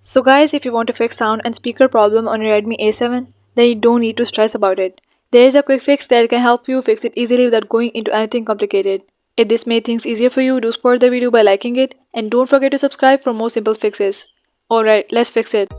So guys, if you want to fix sound and speaker problem on your Redmi A7, then you don't need to stress about it. There is a quick fix that can help you fix it easily without going into anything complicated. If this made things easier for you, do support the video by liking it and don't forget to subscribe for more simple fixes. Alright, let's fix it.